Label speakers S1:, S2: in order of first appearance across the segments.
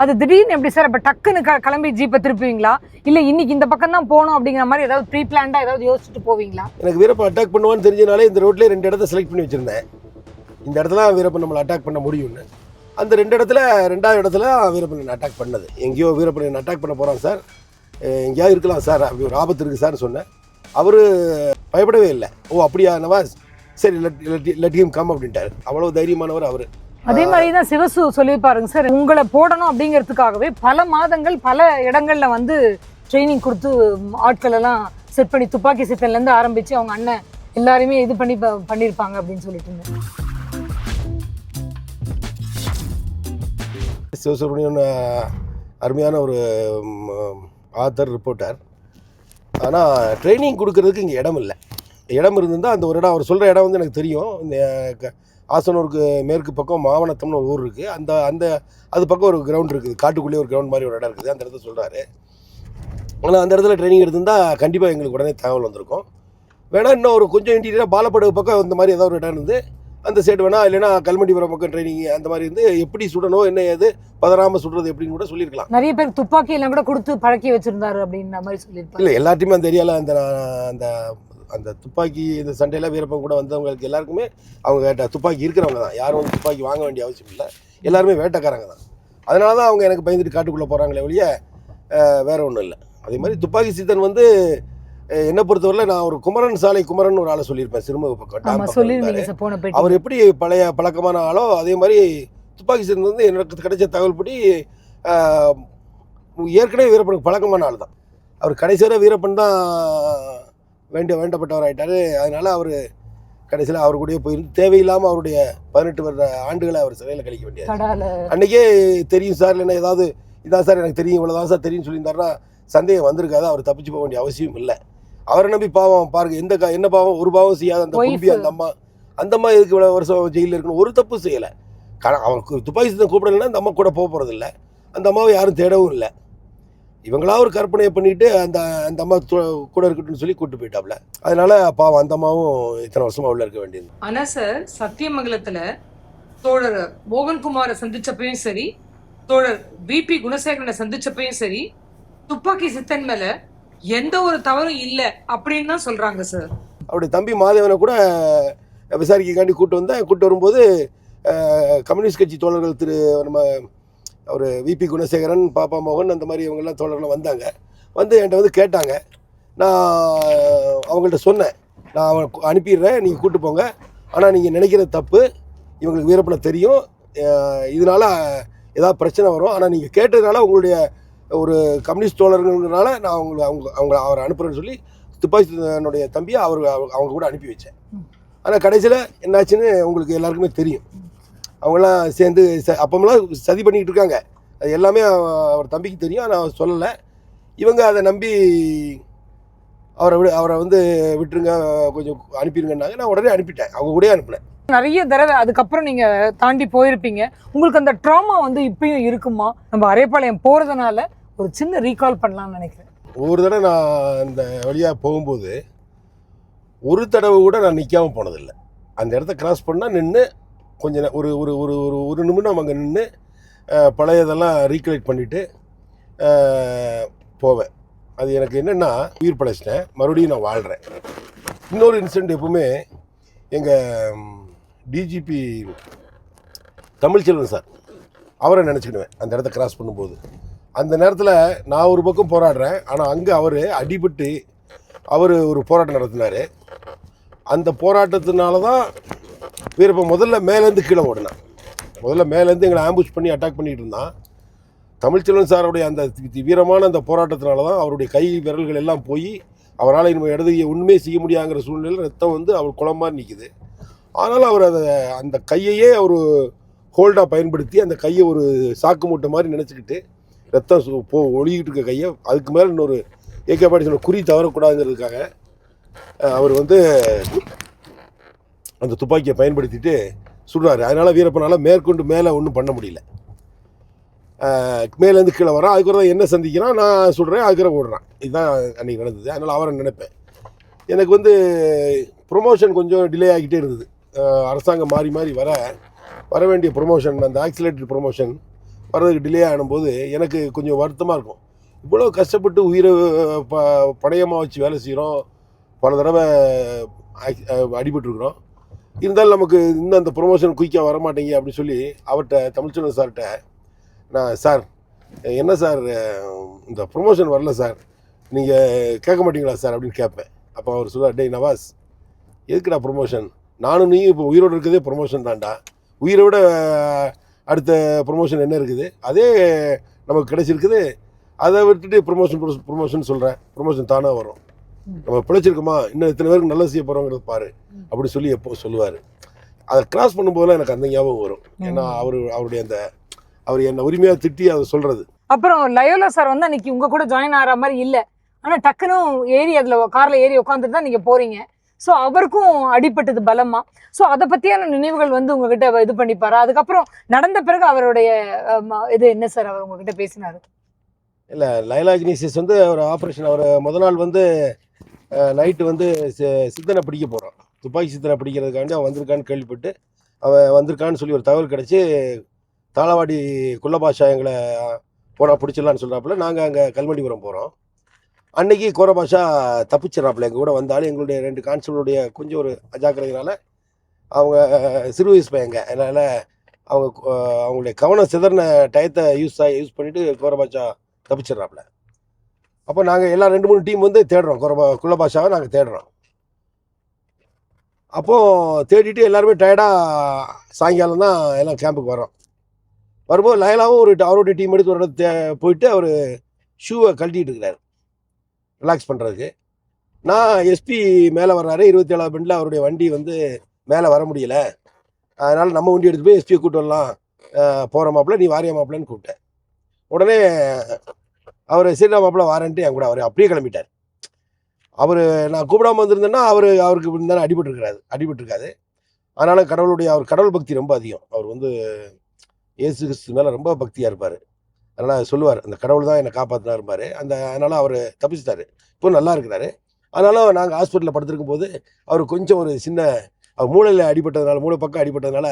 S1: அது திடீர்னு எப்படி சார்? அப்ப டக்குன்னு கிளம்பி ஜீப்பை திருப்புவீங்களா, இல்ல இன்னைக்கு இந்த பக்கம் தான் போகணும் அப்படிங்கிற மாதிரி ஏதாவது ப்ரீ பிளான்டா ஏதாவது யோசிச்சுட்டு போவீங்களா?
S2: எனக்கு வீரப்பன் அட்டாக் பண்ணுவான்னு தெரிஞ்சனாலே இந்த ரோட்லேயே 2 இடத்த செலக்ட் பண்ணி வச்சிருந்தேன். இந்த இடத்துல வீரப்பன் நம்மளை அட்டாக் பண்ண முடியும்னு. அந்த 2 இடத்துல 2வது இடத்துல வீரப்பன் அட்டாக் பண்ணது. எங்கேயோ வீரப்பன் அட்டாக் பண்ண போகிறான் சார், எங்கேயாவது இருக்கலாம் சார், அப்படி ஒரு ஆபத்து இருக்குது சார்னு சொன்னேன். அவர் பயப்படவே இல்லை. ஓ அப்படியா நவாஸ், சரி லெட் ஹிம் கம் அப்படின்ட்டார். அவ்வளோ தைரியமானவர் அவர்.
S1: அதே மாதிரி தான் சிவசு சொல்லியிருப்பாருங்க சார், உங்களை போடணும் அப்படிங்கிறதுக்காகவே பல மாதங்கள் பல இடங்கள்ல வந்து ட்ரைனிங் கொடுத்து ஆட்கள் எல்லாம் செட் பண்ணி துப்பாக்கி சித்தன்லேருந்து ஆரம்பிச்சு அவங்க அண்ணன் எல்லாருமே இது பண்ணியிருப்பாங்க அப்படின்னு சொல்லிட்டு இருந்தேன்.
S2: சிவசுப்ரமணியன் அருமையான ஒரு ஆத்தர், ரிப்போர்ட்டர். ஆனால் ட்ரைனிங் கொடுக்கறதுக்கு இங்கே இடம் இல்லை. இடம் இருந்திருந்தால் அந்த ஒரு இடம், அவர் சொல்கிற இடம் வந்து எனக்கு தெரியும். இந்த ஆசனூருக்கு மேற்கு பக்கம் மாவனத்தம்னு ஒரு ஊர் இருக்குது. அந்த அது பக்கம் ஒரு கிரவுண்ட் இருக்குது, காட்டுக்குள்ளேயே ஒரு கிரவுண்ட் மாதிரி ஒரு இடம் இருக்குது. அந்த இடத்த சொல்கிறாரு. ஆனால் அந்த இடத்துல ட்ரைனிங் எடுத்திருந்தால் கண்டிப்பாக எங்களுக்கு உடனே தகவல் வந்திருக்கும். வேணால் இன்னும் ஒரு கொஞ்சம் இன்டீரியராக பாலப்படகு பக்கம் இந்த மாதிரி ஏதாவது ஒரு இடம் இருந்து அந்த சைடு வேணால், இல்லைன்னா கல்மண்டிபுரம் பக்கம் ட்ரைனிங் அந்த மாதிரி இருந்து எப்படி சுடணும், என்ன ஏது, பதறாமல் சுடுறது எப்படின்னு கூட சொல்லியிருக்கலாம்.
S1: நிறைய பேர் துப்பாக்கி எல்லாம் கூட கொடுத்து பழக்கி வச்சிருந்தாரு அப்படின்ற மாதிரி சொல்லியிருப்பாங்க.
S2: இல்லை, எல்லாத்தையுமே அந்த ஏரியாவில் அந்த அந்த துப்பாக்கி இந்த சண்டையில் வீரப்பன் கூட வந்தவங்களுக்கு எல்லாருக்குமே அவங்க துப்பாக்கி இருக்கிறவங்க தான். யாரும் வந்து துப்பாக்கி வாங்க வேண்டிய அவசியம் இல்லை. எல்லாருமே வேட்டைக்காரங்க தான். அதனால தான் அவங்க எனக்கு பயந்துட்டு காட்டுக்குள்ளே போகிறாங்களே ஒழிய வேறு ஒன்றும் இல்லை. அதே மாதிரி துப்பாக்கி சீதன் வந்து என்னை பொறுத்தவரையில் நான் ஒரு குமரன் சாலை குமரன் ஒரு ஆளை சொல்லியிருப்பேன், சிறுமுக பக்கம். அவர் எப்படி பழைய பழக்கமான ஆளோ அதே மாதிரி துப்பாக்கி சீதன் வந்து எனக்கு கிடைச்ச தகவல் படி ஏற்கனவே வீரப்பனுக்கு பழக்கமான ஆள் தான். அவர் கடைசி வரை வீரப்பன் தான் வேண்டப்பட்டவர் ஆகிட்டார். அதனால் அவர் கடைசியில் அவர் கூடயே போயிருந்து தேவையில்லாமல் அவருடைய 18 வருட ஆண்டுகளை அவர் சிறையில் கழிக்க வேண்டியது. அன்றைக்கே தெரியும் சார், இல்லைன்னா ஏதாவது இதான் சார் எனக்கு தெரியும், இவ்வளோதான் சார் தெரியும் சொல்லியிருந்தாருன்னா சந்தேகம் வந்திருக்காது. அவர் தப்பிச்சு போக வேண்டிய அவசியம் இல்லை. அவரை நம்பி பாவம் பாருங்க, என்ன பாவம், ஒரு பாவம் செய்யாத அந்த கும்பி அந்த அம்மா எதுக்கு இவ்வளோ வருஷம் ஜெயிலில் இருக்கணும், ஒரு தப்பு செய்யலை. அவருக்கு துப்பாக்கி சத்தம் கூப்பிடலைன்னா அந்த அம்மா கூட போக போகிறதில்ல, அந்த அம்மாவை யாரும் தேடவும் இல்லை. இவங்களா ஒரு கற்பனையை பண்ணிட்டு அந்த அம்மா கூட இருக்கட்டும்னு சொல்லி கூப்பிட்டு போயிட்டாப்ல. அதனால பாவம் அந்த அம்மாவும் இத்தனை வருஷமா உள்ள இருக்க வேண்டியது.
S3: ஆனா சார், சத்தியமங்கலத்துல தோழர் மோகன்குமாரை சந்திச்சப்பையும் சரி, தோழர் பிபி குணசேகரனை சந்திச்சப்பையும் சரி, துப்பாக்கி சித்தன் மேல எந்த ஒரு தவறும் இல்லை அப்படின்னு தான் சொல்றாங்க சார்.
S2: அவருடைய தம்பி மாதவனை கூட விசாரிக்காண்டி கூட்டு வரும்போது கம்யூனிஸ்ட் கட்சி தோழர்கள் நம்ம அவர் விபி குணசேகரன், பாப்பா மோகன், அந்த மாதிரி இவங்கெல்லாம் தோழர்கள் வந்தாங்க. வந்து என்கிட்ட வந்து கேட்டாங்க. நான் அவங்கள்ட்ட சொன்னேன், நான் அவனை அனுப்பிடுறேன், நீங்கள் கூப்பிட்டு போங்க. ஆனால் நீங்கள் நினைக்கிற தப்பு, இவங்களுக்கு வீரப்பனை தெரியும், இதனால் ஏதாவது பிரச்சனை வரும். ஆனால் நீங்கள் கேட்டதுனால உங்களுடைய ஒரு கம்யூனிஸ்ட் தோழர்கள்னால நான் அவங்கள அவரை அனுப்புகிறேன்னு சொல்லி துப்பாக்கினுடைய தம்பியை அவங்க கூட அனுப்பி வச்சேன். ஆனால் கடைசியில் என்னாச்சுன்னு உங்களுக்கு எல்லாருக்குமே தெரியும். அவங்களாம் சேர்ந்து அப்பமெல்லாம் சதி பண்ணிக்கிட்டு இருக்காங்க. அது எல்லாமே அவர் தம்பிக்கு தெரியும், ஆனால் அவர் சொல்லலை. இவங்க அதை நம்பி அவரை வந்து விட்டுருங்க, கொஞ்சம் அனுப்பிடுங்கன்னாங்க. நான் உடனே அனுப்பிட்டேன், அவங்க கூட அனுப்பினேன்.
S1: நிறைய தடவை அதுக்கப்புறம் நீங்க தாண்டி போயிருப்பீங்க. உங்களுக்கு அந்த ட்ராமா வந்து இப்பயும் இருக்குமா? நம்ம அரைப்பாளையம் போறதுனால ஒரு சின்ன ரீகால் பண்ணலாம்னு நினைக்கிறேன்.
S2: ஒரு தடவை நான் அந்த வழியாக போகும்போது ஒரு தடவை கூட நான் நிற்காம போனதில்லை. அந்த இடத்த கிராஸ் பண்ணால் நின்று கொஞ்சம் ஒரு ஒரு ஒரு ஒரு ஒரு நிமிடம் அங்கே நின்று பழையதெல்லாம் ரீகலெக்ட் பண்ணிவிட்டு போவேன். அது எனக்கு என்னென்னா, உயிர் படைச்சிட்டேன், மறுபடியும் நான் வாழ்கிறேன். இன்னொரு இன்சிடெண்ட், எப்பவுமே எங்கள் டிஜிபி தமிழ்ச்செல்வன் சார், அவரை நினச்சிக்கிடுவேன் அந்த இடத்த கிராஸ் பண்ணும்போது. அந்த நேரத்தில் நான் ஒரு பக்கம் போராடுறேன், ஆனால் அங்கே அவர் அடிபட்டு அவர் ஒரு போராட்டம் நடத்தினார். அந்த போராட்டத்தினால தான் வீரப்பன் முதல்ல மேலேருந்து கீழே ஓடினான். முதல்ல மேலேருந்து எங்களை ஆம்புஷ் பண்ணி அட்டாக் பண்ணிகிட்டு இருந்தான். தமிழ்ச்செல்வன் சாருடைய அந்த வீரமான அந்த போராட்டத்தினால தான் அவருடைய கை விரல்கள் எல்லாம் போய் அவரால் இனிமேல் இடது ஒன்றுமே செய்ய முடியாங்கிற சூழ்நிலையில் ரத்தம் வந்து அவர் குளமாக நிற்குது. ஆனாலும் அவர் அந்த கையையே அவர் ஹோல்டாக பயன்படுத்தி அந்த கையை ஒரு சாக்கு மூட்டை மாதிரி நினச்சிக்கிட்டு ரத்தம் ஒழுகிட்டு இருக்க கையை அதுக்கு மேலே இன்னொரு ஏகேபாடி குறி தவறக்கூடாதுங்கிறதுக்காக அவர் வந்து அந்த துப்பாக்கியை பயன்படுத்திட்டு சுடுறாரு. அதனால் வீரப்பனால் மேற்கொண்டு மேலே ஒன்றும் பண்ண முடியல. மேலேருந்து கீழே வரான். அதுக்கப்புறம் என்ன சந்திக்கிறான், நான் சொல்கிறேன், அதுக்கப்புறம் ஓடுறான். இதுதான் அன்றைக்கி நடந்தது. அதனால் அவரை நினைப்பேன். எனக்கு வந்து ப்ரொமோஷன் கொஞ்சம் டிலே ஆகிக்கிட்டே இருந்தது. அரசாங்கம் மாறி மாறி வர வேண்டிய ப்ரொமோஷன், அந்த ஆக்சிலேட்டட் ப்ரொமோஷன் வர்றதுக்கு டிலே ஆகும்போது எனக்கு கொஞ்சம் வருத்தமாக இருக்கும். இவ்வளோ கஷ்டப்பட்டு உயிரை பணயமாக வச்சு வேலை செய்கிறோம், பல தடவை அடிபட்டுருக்குறோம். இருந்தாலும் நமக்கு இன்னும் அந்த ப்ரொமோஷன் குயிக்காக வர மாட்டேங்க அப்படின்னு சொல்லி அவர்கிட்ட தமிழ்ச்செல்வன் சார்கிட்ட நான், சார் என்ன சார் இந்த ப்ரொமோஷன் வரல சார், நீங்கள் கேட்க மாட்டீங்களா சார் அப்படின்னு கேட்பேன். அப்போ அவர் சொல்லுவார், டேய் நவாஸ், எதுக்குடா ப்ரொமோஷன், நானும் நீ இப்போ உயிரோடு இருக்கிறதே ப்ரொமோஷன் தான்டா, உயிரை விட அடுத்த ப்ரொமோஷன் என்ன இருக்குது, அதே நமக்கு கிடைச்சிருக்குது, அதை விட்டுட்டு ப்ரொமோஷன் சொல்கிறேன், ப்ரொமோஷன் தானாக வரும், நம்ம பிழைச்சிருக்கோமா, இன்னும் இத்தனை பேருக்கு நல்லது செய்ய போகிறோங்கிறது பாரு அப்படி சொல்லி எப்போ சொல்லுவார். அதை கிராஸ் பண்ணும்போதெல்லாம் எனக்கு அந்த ஞாபகம் வரும். ஏன்னா அவருடைய அந்த அவர் என்ன உரிமையாக திட்டி அதை சொல்கிறது.
S1: அப்புறம் லயோலா சார் வந்து அன்னைக்கு உங்க கூட ஜாயின் ஆகிற மாதிரி இல்லை, ஆனால் டக்குன்னு ஏறி அதில் காரில் ஏறி உட்காந்துட்டு தான் நீங்கள் போகிறீங்க. ஸோ அவருக்கும் அடிபட்டது பலமா. ஸோ அதை பற்றியான நினைவுகள் வந்து உங்ககிட்ட இது பண்ணிப்பாரா? அதுக்கப்புறம் நடந்த பிறகு அவருடைய இது என்ன சார் அவர் உங்ககிட்ட பேசினாரு?
S2: இல்லை, லைலா இக்னிசியஸ் வந்து அவர் ஆப்ரேஷன், அவர் முதல் நாள் வந்து நைட்டு வந்து சித்தனை பிடிக்க போகிறோம், துப்பாக்கி சித்தனை பிடிக்கிறதுக்காண்டி அவன் வந்திருக்கான்னு கேள்விப்பட்டு அவன் வந்திருக்கான்னு சொல்லி ஒரு தகவல் கிடச்சி தாளவாடி குள்ளபாஷா எங்களை போனால் பிடிச்சிடலான்னு சொல்கிறாப்புல. நாங்கள் அங்கே கல்மண்டிபுரம் போகிறோம். அன்னைக்கு கோரபாஷா தப்பிச்சிடறாப்புல. எங்கள் கூட வந்தாலும் எங்களுடைய 2 கான்ஸ்டபிளுடைய கொஞ்சம் ஒரு அஜாக்கிரதையினால, அவங்க சிறு வயசு பையங்க, அதனால் அவங்களுடைய கவனம் சிதறின டயத்தை யூஸ் பண்ணிவிட்டு கோரபாஷா தப்பிச்சிடறாப்புல. அப்போ நாங்கள் எல்லாம் 2-3 டீம் வந்து தேடுறோம், குள்ளபாஷாவை நாங்கள் தேடுறோம். அப்போது தேடிட்டு எல்லாருமே டயர்டாக சாயங்காலம் தான் எல்லாம் கேம்புக்கு வரோம். வரும்போது லயலாவும் அவருடைய டீம் எடுத்து ஒரு இடத்து போயிட்டு அவர் ஷூவை கழட்டிகிட்டு இருக்கிறார் ரிலாக்ஸ் பண்ணுறதுக்கு. நான் எஸ்பி மேலே வர்றாரு, 27ஆவது பெண்டில் அவருடைய வண்டி வந்து மேலே வர முடியலை, அதனால் நம்ம வண்டி எடுத்து போய் எஸ்பியை கூப்பிட்டு வரலாம், போகிற மாப்பிள்ள நீ வாரிய மாப்பிள்ளன்னு கூப்பிட்டேன். உடனே அவர் சீரா மாப்பிள்ள வாரன்ட்டு என் கூட அவர் அப்படியே கிளம்பிட்டார். அவர் நான் கூப்பிடாமல் வந்திருந்தேன்னா அவருக்கு இருந்தாலும் அடிபட்டுருக்காது. அதனால் அவர் கடவுள் பக்தி ரொம்ப அதிகம். அவர் வந்து இயேசு கிறிஸ்து மேலே ரொம்ப பக்தியாக இருப்பார். அதனால் சொல்லுவார், அந்த கடவுள் தான் என்னை காப்பாற்றினா இருப்பார். அதனால் அவர் தப்பிச்சிட்டார், இப்போ நல்லா இருக்கிறாரு. அதனால் நாங்கள் ஹாஸ்பிட்டலில் படுத்திருக்கும் போது அவர் கொஞ்சம் ஒரு சின்ன அவர் மூளையில் அடிபட்டதுனால, மூளை பக்கம் அடிபட்டதுனால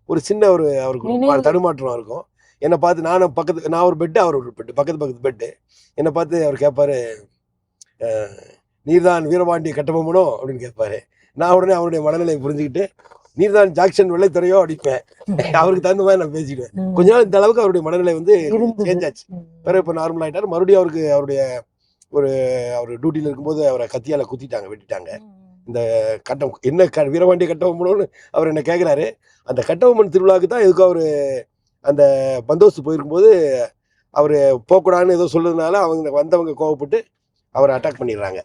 S2: ஒரு சின்ன அவருக்கு தடுமாற்றம் இருக்கும். என்னை பார்த்து நான் ஒரு பெட்டு, அவர் ஒரு பெட்டு, பக்கத்து பெட்டு. என்னை பார்த்து அவர் கேட்பார், நீர்தான் வீரபாண்டிய கட்டபொம்மனோ அப்படின்னு கேட்பாரு. நான் உடனே அவருடைய மனநிலையை புரிஞ்சுக்கிட்டு, நீர்தான் ஜாக்சன் வெள்ளைத்துறையோ அடிப்பேன். அவருக்கு தகுந்த மாதிரி நான் பேசிடுவேன். கொஞ்ச நாள் இந்த அளவுக்கு அவருடைய மனநிலை வந்து சேஞ்ச் ஆச்சு. பிறகு இப்போ நார்மல் ஆகிட்டார். மறுபடியும் அவர் டியூட்டியில் இருக்கும்போது அவரை கத்தியால் வெட்டிட்டாங்க. இந்த வீரபாண்டிய கட்டபொம்மனோன்னு அவர் என்ன கேட்குறாரு. அந்த கட்டபொம்மன் திருவிழாவுக்கு தான் எதுக்கும் அவர் அந்த பந்தோஸ்து போயிருக்கும்போது அவர் போக்கூடாதுன்னு ஏதோ சொல்றதுனால வந்தவங்க கோவப்பட்டு அவரை அட்டாக் பண்ணிடுறாங்க.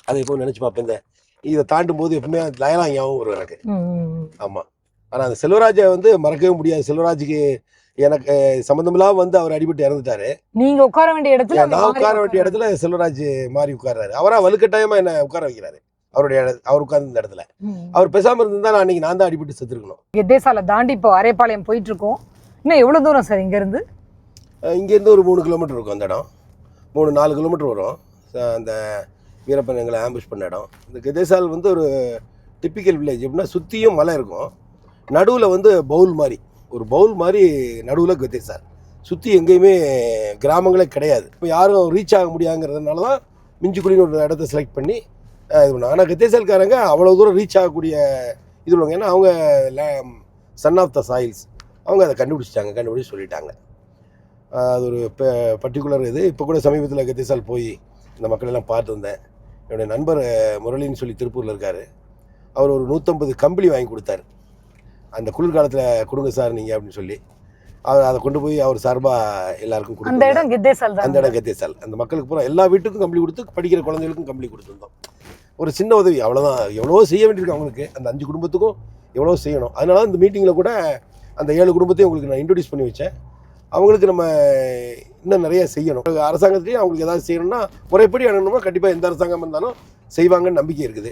S2: அதை இப்போ நினச்சி பார்ப்பேன், இதை தாண்டும் போது எப்பவுமே லயலா ஞாபகம் வரும் எனக்கு. ஆமாம். ஆனால் அந்த செல்வராஜை வந்து மறக்கவே முடியாது. செல்வராஜுக்கு எனக்கு சம்மந்தமில்லாமல் வந்து அவர் அடிபட்டு இறந்துட்டாரு.
S1: நீங்கள் உட்கார வேண்டிய இடத்துல,
S2: நான் உட்கார வேண்டிய இடத்துல செல்வராஜ் மாறி உட்கார்றாரு. அவராக வலுக்கட்டாயமாக என்ன உட்கார வைக்கிறாரு. அவர் உட்கார்ந்து இந்த இடத்துல அவர் பேசாமல் இருந்தால் நான் தான் அடிபட்டு செத்துருக்கணும்.
S1: கெத்தேசாலை தாண்டி இப்போ அரைப்பாளையம் போயிட்டு இருக்கோம். இன்னும் எவ்வளோ தூரம் சார் இங்கேருந்து?
S2: இங்கேருந்து ஒரு 3 கிலோமீட்டர் இருக்கும். அந்த இடம் 3-4 கிலோமீட்டர் வரும். அந்த வீரப்பன் எங்களை ஆம்புஷ் பண்ண இடம். இந்த கெதேசால் வந்து ஒரு டிப்பிக்கல் வில்லேஜ். எப்படின்னா சுற்றியும் மலை இருக்கும், நடுவில் வந்து ஒரு பவுல் மாதிரி நடுவில் கெதேசால். சுற்றி எங்கேயுமே கிராமங்களே கிடையாது. இப்போ யாரும் ரீச் ஆக முடியாங்கிறதுனால தான் மிஞ்சிக்குடின்னு ஒரு இடத்த செலக்ட் பண்ணி இது பண்ணுவாங்க. ஆனால் கெதேசால்காரங்க அவ்வளோ தூரம் ரீச் ஆகக்கூடிய இது உள்ளவங்க. ஏன்னா அவங்க சன் ஆஃப் த சாயில்ஸ், அவங்க அதை கண்டுபிடிச்சி சொல்லிட்டாங்க. அது ஒரு பர்டிகுலர் இது. இப்போ கூட சமீபத்தில் கெதேசால் போய் இந்த மக்களெல்லாம் பார்த்து வந்தேன். என்னுடைய நண்பர் முரளின்னு சொல்லி திருப்பூரில் இருக்கார். அவர் ஒரு 150 கம்பளி வாங்கி கொடுத்தாரு. அந்த குளிர்காலத்தில் கொடுங்க சார் நீங்கள் அப்படின்னு சொல்லி அவர் அதை கொண்டு போய் அவர் சார்பாக எல்லாருக்கும் கொடுத்தாரு.
S1: அந்த இடம்
S2: கெதேசால். அந்த மக்களுக்கு பூரா எல்லா வீட்டுக்கும் கம்பளி கொடுத்து, படிக்கிற குழந்தைகளுக்கும் கம்பளி கொடுத்துருந்தோம். ஒரு சின்ன உதவி, அவ்வளோதான். எவ்வளோ செய்ய வேண்டியிருக்கு அவங்களுக்கு, அந்த 5 குடும்பத்துக்கும் எவ்வளோ செய்யணும். அதனால இந்த மீட்டிங்கில் கூட அந்த 7 குடும்பத்தையும் உங்களுக்கு நான் இன்ட்ரடியூஸ் பண்ணி வச்சேன். அவங்களுக்கு நம்ம இன்னும் நிறைய செய்யணும். அரசாங்கத்துலேயும் அவங்களுக்கு ஏதாவது செய்யணும்னா முறைப்படி அணுகணும்னா கண்டிப்பாக எந்த அரசாங்கம் இருந்தாலும் செய்வாங்கன்னு நம்பிக்கை இருக்குது.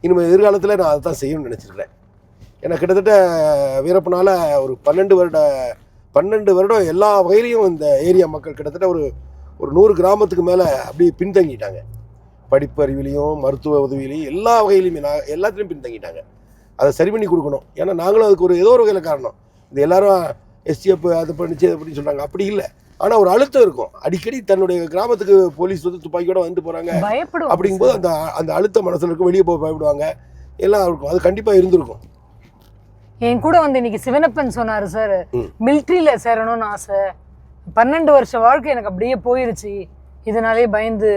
S2: இனிமேல் எதிர்காலத்தில் நான் அதை தான் செய்யணும்னு நினச்சிருக்கிறேன். ஏன்னா கிட்டத்தட்ட வீரப்பனால் ஒரு 12 வருடம் எல்லா வகையிலையும் இந்த ஏரியா மக்கள் கிட்டத்தட்ட ஒரு 100 கிராமத்துக்கு மேலே அப்படியே பின்தங்கிட்டாங்க. படிப்பு அறிவிலையும் மருத்துவ உதவியிலையும் எல்லா வகையிலையுமே எல்லாத்துலேயும் பின்தங்கிட்டாங்க. அதை சரி பண்ணி கொடுக்கணும். ஏன்னா நாங்களும் அதுக்கு ஏதோ ஒரு வகையில் காரணம். இது எல்லாரும் எஸ்டிஎஃப் அது பண்ணிச்சு அப்படின்னு சொல்கிறாங்க. அப்படி இல்லை. ஆனால் ஒரு அழுத்தம் இருக்கும். அடிக்கடி தன்னுடைய கிராமத்துக்கு போலீஸ் வந்து துப்பாக்கியோட வந்து போகிறாங்க
S1: பயப்படுவாங்க
S2: அப்படிங்கும்போது அந்த அந்த அழுத்த மனசில் இருக்கும். வெளியே போய் பயப்படுவாங்க, எல்லாம் இருக்கும். அது கண்டிப்பாக இருந்திருக்கும்.
S1: என் கூட வந்து இன்னைக்கு சிவனப்பன் சொன்னாரு சார், மிலிட்ரியில சேரணும்னு ஆசை, 12 வருஷ வாழ்க்கை எனக்கு அப்படியே போயிருச்சு, இதனாலே பயந்து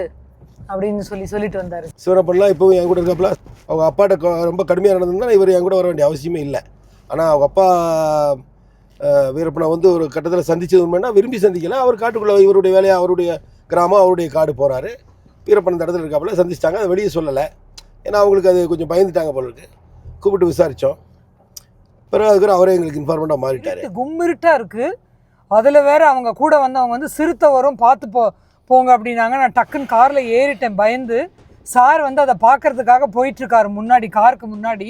S1: அப்படின்னு சொல்லிட்டு வந்தாரு.
S2: சிவனப்பன்லாம் இப்போவும் என் கூட இருக்கப்பல அவங்க அப்பாட்ட ரொம்ப கடுமையாக நடந்ததுன்னா இவர் என் கூட வர வேண்டிய அவசியமே இல்லை. ஆனால் அவங்க அப்பா வீரப்பனை வந்து ஒரு கட்டத்தில் சந்திச்சது உண்மைன்னா விரும்பி சந்திக்கல. அவர் காட்டுக்குள்ளே இவருடைய வேலையை, அவருடைய கிராமம், அவருடைய காடு போகிறாரு. வீரப்பன் இந்த இடத்துல இருக்காப்புல சந்திச்சிட்டாங்க. அதை வெளியே சொல்லலை. ஏன்னா அவங்களுக்கு அது கொஞ்சம் பயந்துட்டாங்க போல இருக்கு. கூப்பிட்டு விசாரித்தோம். பிறகு அதுக்கு அவரே எங்களுக்கு இன்ஃபார்மெண்ட்டாக மாறிட்டார்.
S1: கும்மிருட்டாக இருக்குது. அதில் வேற அவங்க கூட வந்து அவங்க வந்து சிறுத்தை வரும் பார்த்து போங்க அப்படின்னாங்க. நான் டக்குன்னு காரில் ஏறிட்டேன் பயந்து. சார் வந்து அதை பார்க்கறதுக்காக போயிட்டுருக்காரு முன்னாடி, காருக்கு முன்னாடி.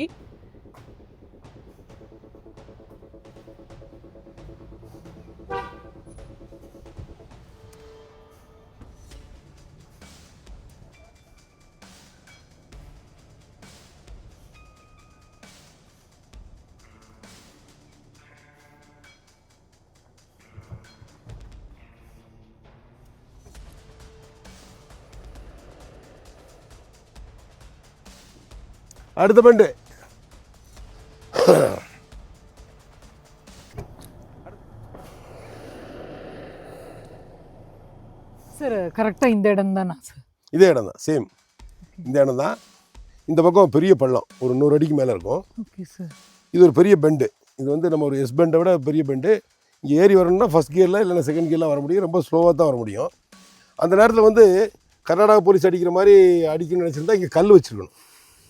S2: அடுத்த பண்டு
S1: சார் கரெக்டாக இந்த இடம் தானா சார்?
S2: இதே இடம் தான், சேம் இந்த இடம் தான். இந்த பக்கம் பெரிய பள்ளம், ஒரு 100 அடிக்கு மேலே இருக்கும்.
S1: Okay sir.
S2: இது ஒரு பெரிய பெண்டு. இது வந்து நம்ம ஒரு எஸ் பெண்டை விட பெரிய பெண்டு. இங்கே ஏறி வரணும்னா ஃபஸ்ட் கியரில் இல்லைன்னா செகண்ட் கியரில் வர முடியும். ரொம்ப ஸ்லோவாக தான் வர முடியும். அந்த நேரத்தில் வந்து கர்நாடகா போலீஸ் அடிக்கிற மாதிரி அடிக்கணும்னு நினச்சிருந்தா இங்கே கல் வச்சுருக்கணும்,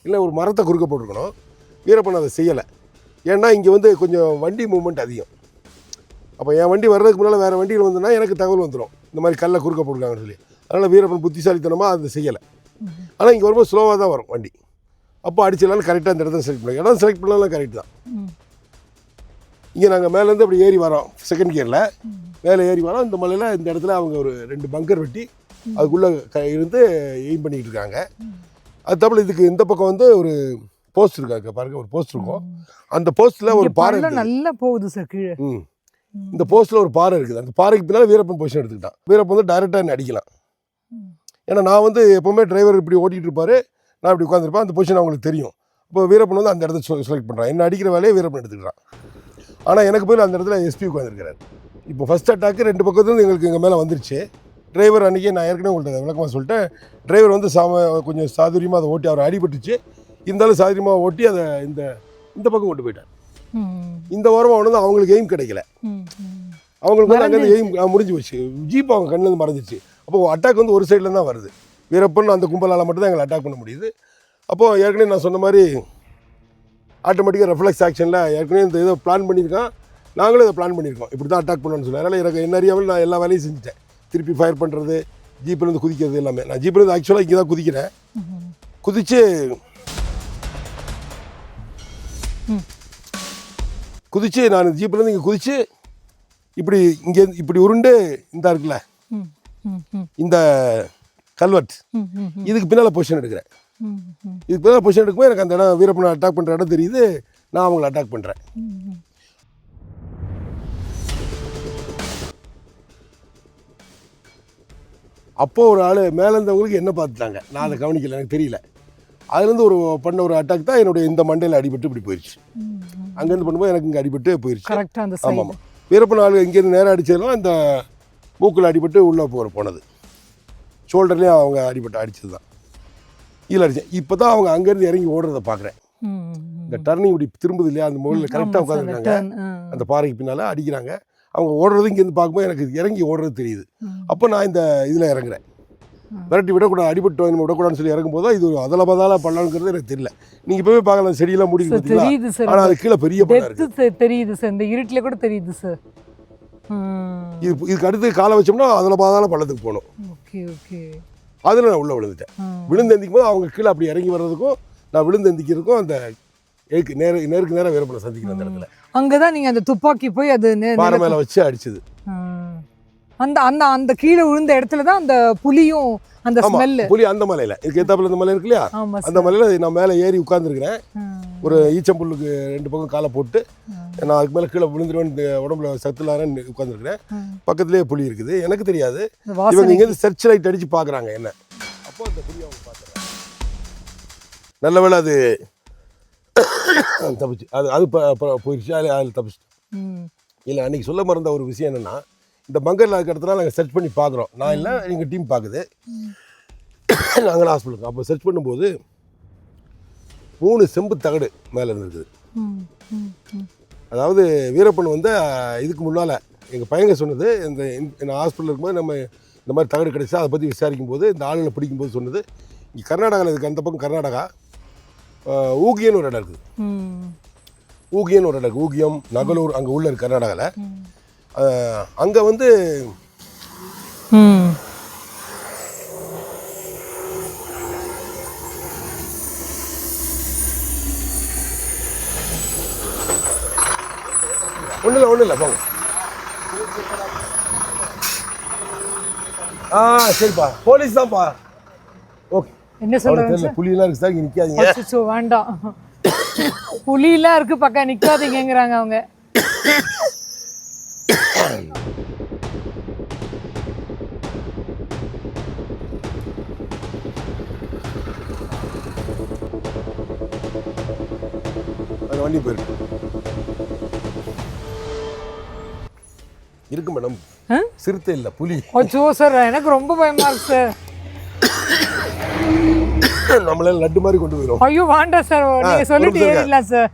S2: இல்லை ஒரு மரத்தை குறுக்க போட்டிருக்கணும். வீரப்பன் அதை செய்யலை. ஏன்னா இங்கே வந்து கொஞ்சம் வண்டி மூவ்மெண்ட் அதிகம். அப்போ என் வண்டி வர்றதுக்கு முன்னால் வேறு வண்டியில் வந்துன்னா எனக்கு தகவல் வந்துடும், இந்த மாதிரி கல்லை குறுக்க போட்டிருக்காங்கன்னு சொல்லி. அதனால் வீரப்பன் புத்திசாலித்தனமாக அதை செய்யலை. ஆனால் இங்கே வரும்போது ஸ்லோவாக தான் வரும் வண்டி. அப்போ அடிச்சிடலான்னு கரெக்டாக அந்த இடத்த செலக்ட் பண்ணலாம். இடம் செலக்ட் பண்ணலாம் கரெக்ட் தான். இங்கே நாங்கள் மேலேருந்து அப்படி ஏறி வரோம் செகண்ட் கியரில். மேலே ஏறி வரோம். இந்த மலையில் இந்த இடத்துல அவங்க ஒரு 2 பங்கர் வெட்டி அதுக்குள்ளே இருந்து எய்ம் பண்ணிக்கிட்டு இருக்காங்க. அது தவிர இதுக்கு இந்த பக்கம் வந்து ஒரு போஸ்ட் இருக்காங்க பாருங்க, ஒரு போஸ்ட் இருக்கும். அந்த போஸ்ட்டில் ஒரு பாறை
S1: நல்லா போகுது சார் கீழே.
S2: இந்த போஸ்ட்டில் ஒரு பாறை இருக்குது. அந்த பாறைக்கு பின்னால் வீரப்பன் பொசிஷன் எடுத்துக்கிட்டான். வீரப்பன் வந்து டைரெக்டாக என்ன அடிக்கலாம். ஏன்னா நான் வந்து எப்போவுமே டிரைவர் இப்படி ஓட்டிகிட்டு இருப்பார், நான் இப்படி உட்காந்துருப்பேன். அந்த பொசிஷன் அவங்களுக்கு தெரியும். இப்போ வீரப்பன் வந்து அந்த இடத்த செலக்ட் பண்ணுறான். என்ன அடிக்கிற வேலையை வீரப்பன் எடுத்துக்கிறான். ஆனால் எனக்கு போய் அந்த இடத்துல எஸ்பி உட்காந்துருக்கிறார். இப்போ ஃபஸ்ட் அட்டாக்கு 2 பக்கத்துலேருந்து எங்களுக்கு எங்கள் மேலே வந்துருச்சு. டிரைவர் அன்றைக்கி நான் ஏற்கனவே உங்கள்கிட்ட விளக்கமாக சொல்லிட்டேன். டிரைவர் வந்து கொஞ்சம் சாதுரியமாக அதை ஓட்டி, அவர் அடிபட்டுச்சு, இருந்தாலும் சாதுரியமாக ஓட்டி அதை இந்த பக்கம் கொண்டு போயிட்டார். இந்த வாரம் வந்து அவங்களுக்கு எய்ம் கிடைக்கல. அவங்களுக்கு வந்து அங்கேருந்து எய்ம் முடிஞ்சு போச்சு. ஜீப் அவங்க கண்ணிலேருந்து மறைஞ்சிச்சு. அப்போது அட்டாக் வந்து ஒரு சைடில் தான் வருது. வீரப்பன் அந்த கும்பலால் மட்டும் தான் எங்களை அட்டாக் பண்ண முடியுது. அப்போது ஏற்கனவே நான் சொன்ன மாதிரி ஆட்டோமேட்டிக்காக ரெஃப்ளெக்ஸ் ஆக்ஷனில் ஏற்கனவே இந்த இதை பிளான் பண்ணியிருக்கோம். நாங்களும் இதை பிளான் பண்ணியிருக்கோம், இப்படி தான் அட்டாக் பண்ணணும்னு சொல்லி. அதனால் எனக்கு என்ன அறியாமல் நான் எல்லா வேலையும் செஞ்சுட்டேன். திருப்பி ஃபயர் பண்ணுறது, ஜீப்லேருந்து குதிக்கிறது எல்லாமே. நான் ஜீப்லேருந்து ஆக்சுவலாக இங்கே தான் குதிக்கிறேன். குதிச்சு நான் ஜீப்லேருந்து இங்கே குதிச்சு இப்படி இங்கே இப்படி உருண்டு இந்த இருக்குல்ல இந்த கல்வெட், இதுக்கு பின்னால் பொசிஷன் எடுக்கிறேன். இதுக்கு பின்னால் பொசிஷன் எடுக்கும்போது எனக்கு அந்த இடம் வீரப்பனை அட்டாக் பண்ணுற இடம் தெரியுது. நான் அவங்கள அட்டாக் பண்ணுறேன். அப்போது ஒரு ஆள் மேலே இருந்தவங்களுக்கு என்ன பார்த்துட்டாங்க, நான் அதை கவனிக்கலை, எனக்கு தெரியல. அதுலேருந்து ஒரு அட்டாக் தான் என்னுடைய இந்த மண்டையில் அடிபட்டு இப்படி போயிடுச்சு. அங்கேருந்து பண்ணும்போது எனக்கு இங்கே அடிபட்டு போயிடுச்சு. ஆமாம், வீரப்பன் ஆள் இங்கேருந்து நேராக அடித்ததுலாம் இந்த மூக்கில் அடிபட்டு உள்ளே போனது. ஷோல்டர்லேயும் அவங்க அடிச்சது தான். இதில் அடித்தேன். இப்போ தான் அவங்க அங்கேருந்து இறங்கி ஓடுறத பார்க்குறேன். இந்த டர்னிங் இப்படி திரும்புது இல்லையா, அந்த முകളിல் கரெக்டாக உட்காந்துருக்காங்க. அந்த பாறைக்கு பின்னால் அடிக்கிறாங்க. அவங்க ஓடுறது இங்கேருந்து பார்க்கும்போது எனக்கு இறங்கி ஓடுறது தெரியுது. அப்போ நான் இந்த இதில் இறங்குறேன். விரட்டி விடக்கூடாது, அடிபட்டு நம்ம விடக்கூடாதுன்னு சொல்லி இறங்கும்போது தான் இது ஒரு அதில் பதால பள்ளம்ங்கிறது எனக்கு தெரியல. நீங்கள் இப்போவே பார்க்கலாம், செடியெல்லாம் முடிக்க பார்த்தீங்களா, ஆனால் அது கீழே பெரிய பள்ளம் இருக்குது.
S1: தெரியுது சார், இந்த இருட்டில் கூட தெரியுது சார்.
S2: இதுக்கு அடுத்து காலை வச்சோம்னா அதில் பாதாள பள்ளத்துக்கு போகணும்.
S1: Okay okay.
S2: அதில் நான் உள்ளே விழுந்துட்டேன். விழுந்து எந்திக்கும் போது அவங்க கீழே அப்படி இறங்கி வர்றதுக்கும் நான் விழுந்து எந்திக்கிறதுக்கும் அந்த நேருக்கு நேராக வீரப்பனை சந்திக்கிறேன். அந்த இடத்துல
S1: அங்கே தான் நீங்கள் அந்த துப்பாக்கி போய் அது
S2: பாறை மேலே வச்சு அடிச்சது.
S1: அந்த அந்த அந்த கீழே விழுந்த இடத்துல தான் அந்த புலியும் அந்த
S2: ஆமா
S1: ஸ்மெல்லு.
S2: புலி அந்த மலையில இதுக்கு ஏத்தாப்புல இந்த மலை இருக்கு இல்லையா,
S1: ஆமா
S2: அந்த மலையில நான் மேலே ஏறி உட்கார்ந்துருக்கிறேன். ஒரு ஈச்சம்புல்லுக்கு 2 பக்கம் காலை போட்டு நான் அதுக்கு மேலே கீழே விழுந்துருவேன், உடம்புல சத்து இல்லாம உட்காந்துருக்கிறேன். பக்கத்துலேயே புலி இருக்குது, எனக்கு தெரியாது. இவங்க இங்கேருந்து சர்ச் லைட் அடிச்சு பார்க்குறாங்க என்ன. அப்போ அந்த புலி அவங்க பார்க்குறாங்க. நல்ல வேளை அது தப்பிச்சு அது போயிடுச்சு, அதில் தப்பிச்சு. இல்லை அன்றைக்கி சொல்ல மறந்த ஒரு விஷயம் என்னென்னா, இந்த பங்கரில் இருக்கிற இடத்துல நாங்கள் சர்ச் பண்ணி பார்க்குறோம். நான் இல்லை, எங்கள் டீம் பார்க்குது. நாங்கள் ஹாஸ்பிட்டலுக்கு அப்போ சர்ச் பண்ணும்போது 3 செம்பு தகடு மேலே இருந்திருக்குது. அதாவது வீரப்பன் வந்து இதுக்கு முன்னால் எங்கள் பையங்க சொன்னது, இந்த ஹாஸ்பிட்டல் இருக்கும்போது நம்ம இந்த மாதிரி தகடு கிடைச்சா அதை பற்றி விசாரிக்கும் போது, இந்த ஆளுங்களை பிடிக்கும்போது சொன்னது, இங்கே கர்நாடகாவில் இருக்குது, அந்த பக்கம் கர்நாடகா ஊகியன்னு ஒரு இடம் இருக்குது. ஊகியன்னு ஒரு இடம் இருக்குது, ஊகியம் நகலூர் அங்கே உள்ள இருக்குது கர்நாடகாவில். அங்கே வந்து ஒன்றும் இல்லை போங்க. சரிப்பா, போலீஸ் தான்ப்பா. ஓகே,
S1: என்ன சொல்றாங்க?
S2: புலியெல்லாம் இருக்கு சார், இங்கே நிற்காதீங்க.
S1: அச்சோ வேண்டாம், புலியெல்லாம் இருக்கு பக்கம் நிற்காதீங்கிறாங்க அவங்க.
S2: அந்த வண்டி போயிருக்கு இருக்கு மேடம். சிறுத்தை இல்லை, புலி.
S1: அச்சோ சார், எனக்கு ரொம்ப பயமா இருக்கு சார்.
S2: நம்மளால லட்டு மாதிரி கொண்டு போயிடும்.
S1: ஐயோ வேண்டாம் சார், நீங்க சொல்லிட்டு ஏறிடலாம் சார்.